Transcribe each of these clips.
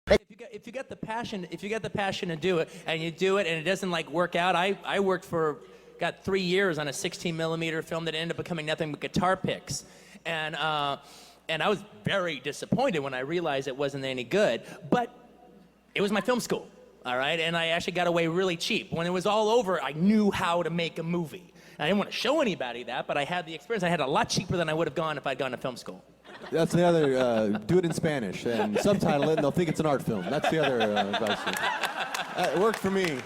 If you get the passion to do it, and you do it, and it doesn't like work out. I worked got 3 years on a 16mm film that ended up becoming nothing but guitar picks, and I was very disappointed when I realized it wasn't any good. But it was my film school, all right, and I actually got away really cheap. When it was all over, I knew how to make a movie. And I didn't want to show anybody that, but I had the experience. I had a lot cheaper than I would have gone if I'd gone to film school. That's the other, do it in Spanish and subtitle it and they'll think it's an art film. That's the other advice. It worked for me.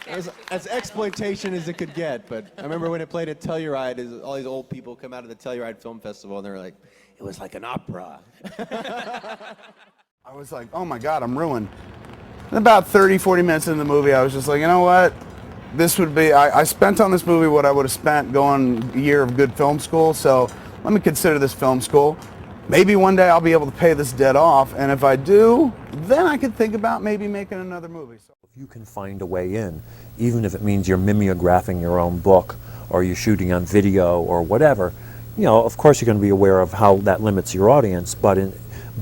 It was as exploitation as it could get, but I remember when it played at Telluride, all these old people come out of the Telluride Film Festival and they're like, it was like an opera. I was like, oh my God, I'm ruined. And about 30, 40 minutes into the movie, I was just like, you know what? This would be, I spent on this movie what I would have spent going a year of good film school, so let me consider this film school. Maybe one day I'll be able to pay this debt off, and if I do, then I could think about maybe making another movie. So if you can find a way in, even if it means you're mimeographing your own book, or you're shooting on video, or whatever, you know, of course you're going to be aware of how that limits your audience, but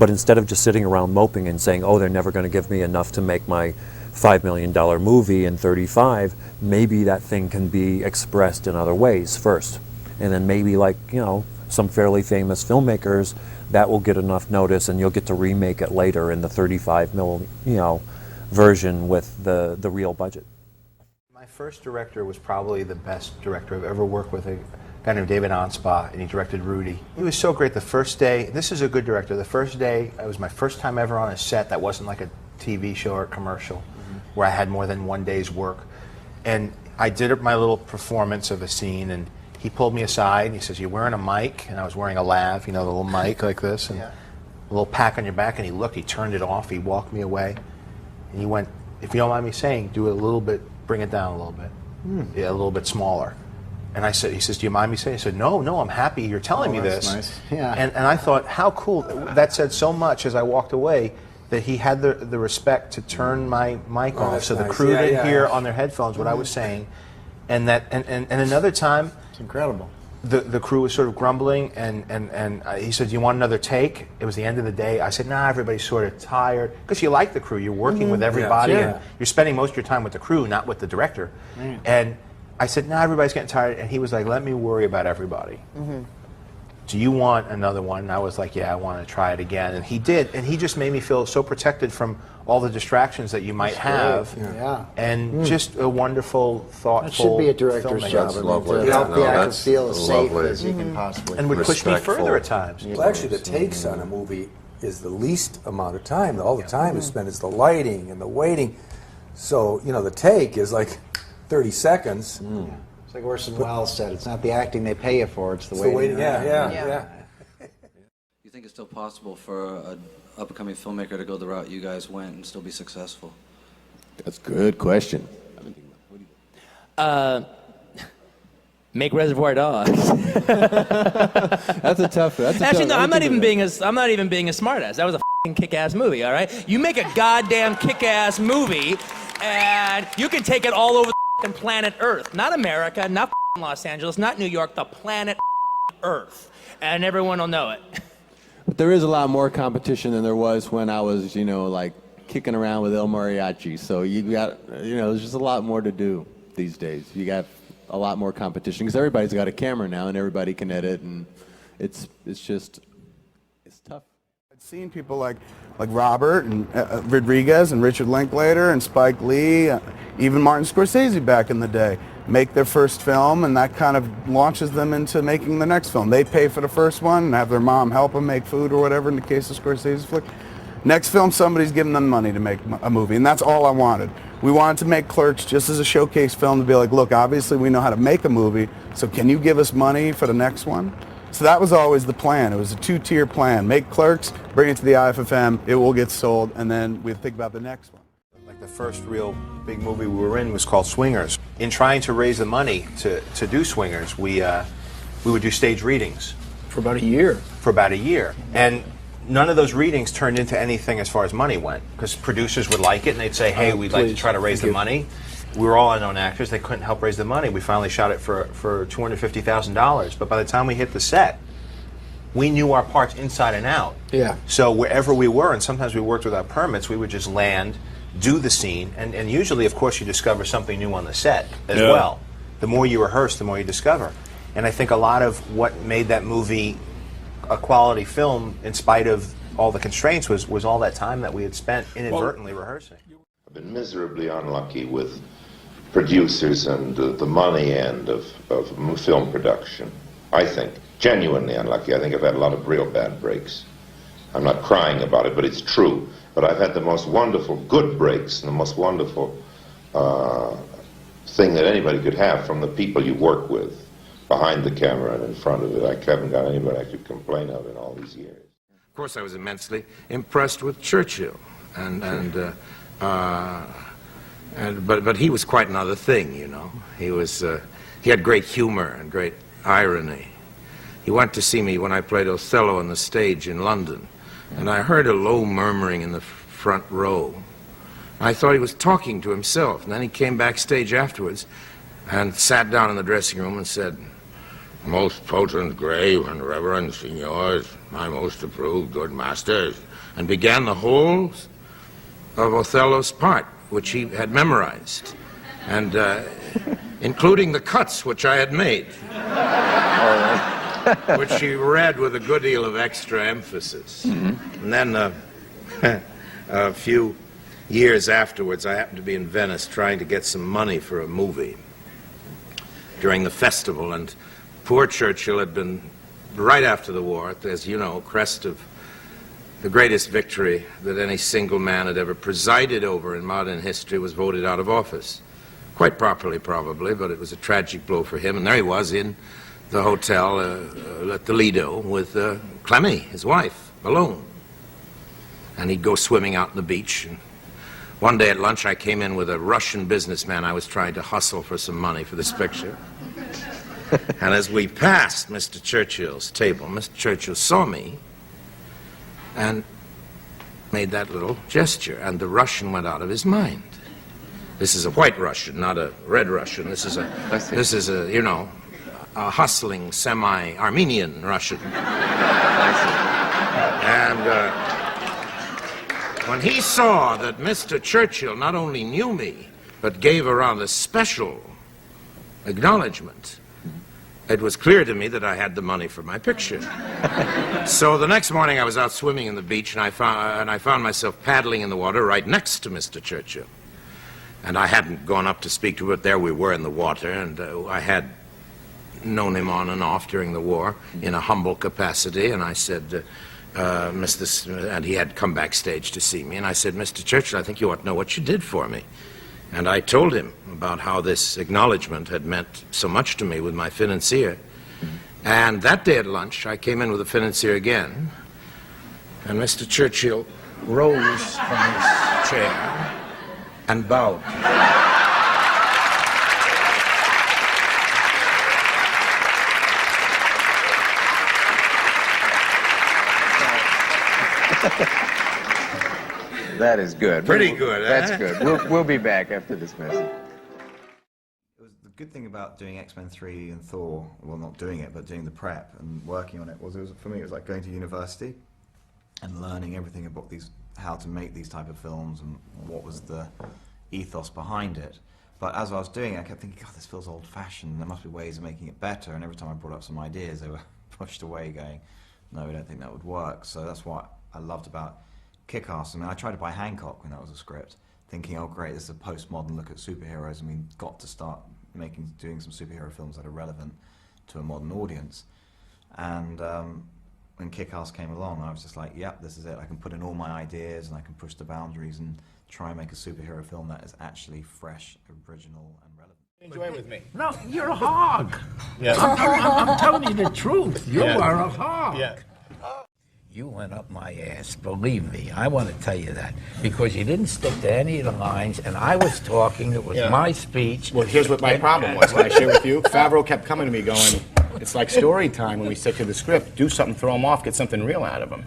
instead of just sitting around moping and saying, oh, they're never going to give me enough to make my $5 million movie in 35, maybe that thing can be expressed in other ways first. And then maybe, like, you know, some fairly famous filmmakers, that will get enough notice and you'll get to remake it later in the 35 mil, you know, version with the real budget. My first director was probably the best director I've ever worked with, a guy named David Anspa, and he directed Rudy. He was so great the first day. This is a good director. The first day, it was my first time ever on a set that wasn't like a TV show or commercial, where I had more than one day's work. And I did my little performance of a scene, and he pulled me aside and he says, you're wearing a mic? And I was wearing a lav, you know, the little mic like this, and a little pack on your back, and he looked, he turned it off, he walked me away, and he went, if you don't mind me saying, do it a little bit, bring it down a little bit. Yeah, a little bit smaller. And I said, he says, do you mind me saying? I said, no, I'm happy you're telling me this. Nice. Yeah. And I thought, how cool, that said so much as I walked away, that he had the respect to turn my mic off, so the crew didn't hear on their headphones what I was saying. And another time, it's incredible. The crew was sort of grumbling, and he said, do you want another take? It was the end of the day. I said, nah, everybody's sort of tired. Because you like the crew, you're working with everybody, and you're spending most of your time with the crew, not with the director. And I said, nah, everybody's getting tired. And he was like, let me worry about everybody. Do you want another one? And I was like, yeah, I want to try it again. And he did, and he just made me feel so protected from all the distractions that you might have. And just a wonderful, thoughtful. That should be a director's job. To help the actor feel as safe as you can possibly. And would push me further at times. Well, actually, the takes on a movie is the least amount of time. All the time is spent is the lighting and the waiting. So, you know, the take is like 30 seconds. It's like Orson Welles said, it's not the acting they pay you for, it's the It's waiting. the waiting, yeah. You think it's still possible for an upcoming filmmaker to go the route you guys went and still be successful? That's a good question. Make Reservoir Dogs. That's a tough. Actually, no, I'm not even being a smartass. That was a f***ing kick-ass movie. All right, you make a goddamn kick-ass movie, and you can take it all over the f***ing planet Earth. Not America, not f***ing Los Angeles, not New York. The planet Earth, and everyone will know it. But there is a lot more competition than there was when I was, you know, like kicking around with El Mariachi. So you got, you know, there's just a lot more to do these days. You got a lot more competition because everybody's got a camera now and everybody can edit, and it's tough. I've seen people like Robert and Rodriguez and Richard Linklater and Spike Lee, even Martin Scorsese back in the day, make their first film, and that kind of launches them into making the next film. They pay for the first one and have their mom help them make food or whatever in the case of Scorsese's flick. Next film, somebody's giving them money to make a movie, and that's all I wanted. We wanted to make Clerks just as a showcase film to be like, look, obviously we know how to make a movie, so can you give us money for the next one? So that was always the plan. It was a two-tier plan. Make Clerks, bring it to the IFFM, it will get sold, and then we'd think about the next one. Like the first real big movie we were in was called Swingers. In trying to raise the money to do Swingers, we would do stage readings. For about a year. For about a year. And none of those readings turned into anything as far as money went, because producers would like it and they'd say, hey, we'd like to try to raise the money. We were all unknown actors. They couldn't help raise the money. We finally shot it for $250,000. But by the time we hit the set, we knew our parts inside and out. Yeah. So wherever we were, and sometimes we worked without permits, we would just land, do the scene, and usually, of course, you discover something new on the set as well. The more you rehearse, the more you discover. And I think a lot of what made that movie a quality film, in spite of all the constraints, was all that time that we had spent inadvertently rehearsing. I've been miserably unlucky with producers and the money end of film production. I think genuinely unlucky. I think I've had a lot of real bad breaks. I'm not crying about it, but it's true. But I've had the most wonderful good breaks and the most wonderful thing that anybody could have from the people you work with, behind the camera and in front of it. I haven't got anybody I could complain of in all these years. Of course, I was immensely impressed with Churchill, but he was quite another thing, you know. He had great humor and great irony. He went to see me when I played Othello on the stage in London, and I heard a low murmuring in the front row. I thought he was talking to himself, and then he came backstage afterwards and sat down in the dressing room and said, "Most potent, grave, and reverend signors, my most approved good masters," and began the whole of Othello's part, which he had memorized, and including the cuts which I had made, which he read with a good deal of extra emphasis. And then a few years afterwards, I happened to be in Venice trying to get some money for a movie during the festival, and poor Churchill had been, right after the war, as you know, crest of the greatest victory that any single man had ever presided over in modern history, was voted out of office. Quite properly, probably, but it was a tragic blow for him. And there he was in the hotel at the Lido with Clemmy, his wife, alone. And he'd go swimming out on the beach. And one day at lunch, I came in with a Russian businessman I was trying to hustle for some money for this picture. And as we passed Mr. Churchill's table, Mr. Churchill saw me and made that little gesture, and the Russian went out of his mind. This is a white Russian, not a red Russian. This is a, you know, a hustling, semi-Armenian Russian. And when he saw that Mr. Churchill not only knew me, but gave a rather special acknowledgement, it was clear to me that I had the money for my picture. So the next morning I was out swimming in the beach, and I found myself paddling in the water right next to Mr. Churchill. And I hadn't gone up to speak to him, but there we were in the water, and I had known him on and off during the war in a humble capacity, and I said, and he had come backstage to see me, and I said, "Mr. Churchill, I think you ought to know what you did for me." And I told him about how this acknowledgement had meant so much to me with my financier. And that day at lunch, I came in with a financier again, and Mr. Churchill rose from his chair and bowed. That is good. Pretty good, That's good. We'll be back after this message. It was the good thing about doing X-Men 3 and Thor, well, not doing it, but doing the prep and working on it, was for me, it was like going to university and learning everything about how to make these type of films and what was the ethos behind it. But as I was doing it, I kept thinking, God, this feels old-fashioned. There must be ways of making it better. And every time I brought up some ideas, they were pushed away, going, "No, we don't think that would work." So that's what I loved about Kick-Ass. I mean, I tried to buy Hancock when that was a script, thinking, oh great, this is a postmodern look at superheroes, and we've got to start doing some superhero films that are relevant to a modern audience. And when Kick-Ass came along, I was just like, yep, this is it. I can put in all my ideas, and I can push the boundaries and try and make a superhero film that is actually fresh, original, and relevant. Enjoy it with me. No, you're a hog. Yeah. I'm telling you the truth. You are a hog. Yeah. You went up my ass, believe me. I want to tell you that. Because you didn't stick to any of the lines, and I was talking, it was my speech. Well, here's what my problem was. Can I share with you? Favreau kept coming to me going, it's like story time when we stick to the script. Do something, throw him off, get something real out of him.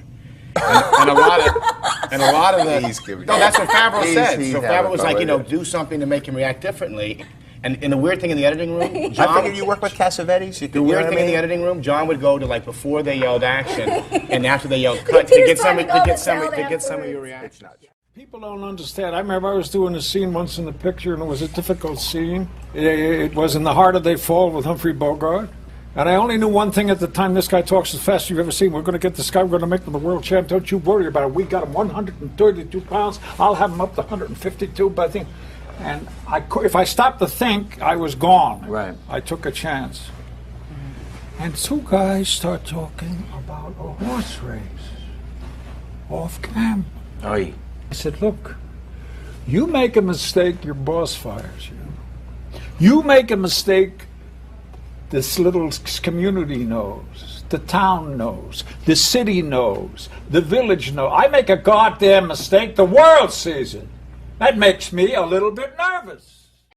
And a lot of the... No, that's what Favreau said. So Favreau was like, do something to make him react differently. And the weird thing in the editing room, John, I figured you work with Cassavetes. The weird thing in the editing room, John would go to like before they yelled action and after they yelled cut to get some of your reaction. People don't understand. I remember I was doing a scene once in the picture, and it was a difficult scene. It was in The Harder They Fall with Humphrey Bogart. And I only knew one thing at the time. This guy talks as fast as you've ever seen. We're going to get this guy. We're going to make him the world champ. Don't you worry about it. We got him 132 pounds. I'll have him up to 152 by the. And if I stopped to think, I was gone. Right. I took a chance. And two guys start talking about a horse race off camera. Aye. I said, look, you make a mistake, your boss fires you. You make a mistake, this little community knows, the town knows, the city knows, the village knows. I make a goddamn mistake, the world sees it. That makes me a little bit nervous.